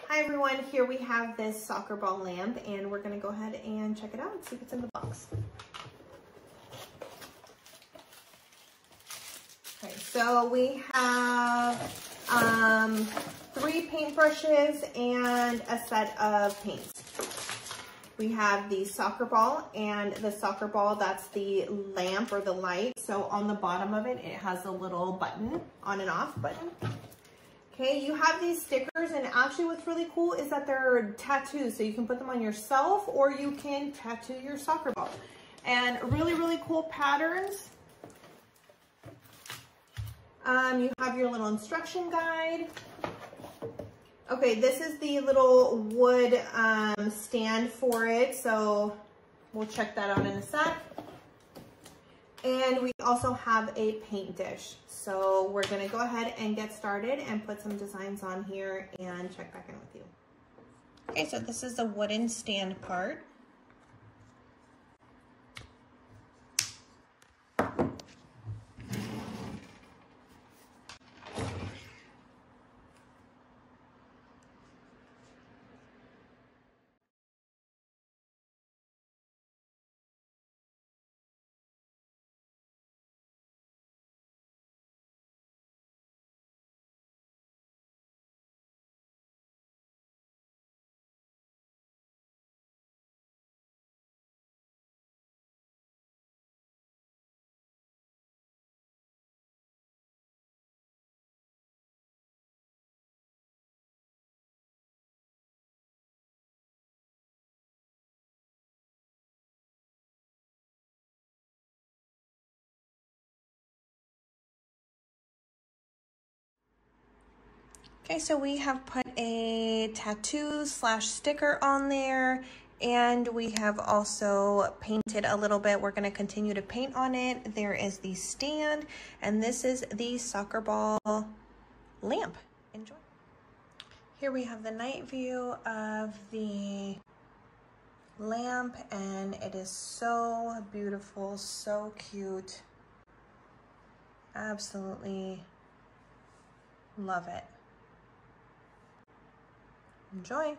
Hi everyone, here we have this soccer ball lamp and we're gonna go ahead and check it out and see what's in the box. Okay, so we have 3 paintbrushes and a set of paints. We have the soccer ball, and the soccer ball, that's the lamp or the light. So on the bottom of it, it has a little button, on and off button. Okay, you have these stickers, and actually what's really cool is that they're tattoos, so you can put them on yourself or you can tattoo your soccer ball. And really, really cool patterns. You have your little instruction guide. Okay, this is the little wood stand for it, so we'll check that out in a sec. And we also have a paint dish. So we're gonna go ahead and get started and put some designs on here and check back in with you. Okay, so this is the wooden stand part. Okay, so we have put a tattoo slash sticker on there, and we have also painted a little bit. We're going to continue to paint on it. There is the stand, and this is the soccer ball lamp. Enjoy. Here we have the night view of the lamp, and it is so beautiful, so cute. Absolutely love it. Enjoy.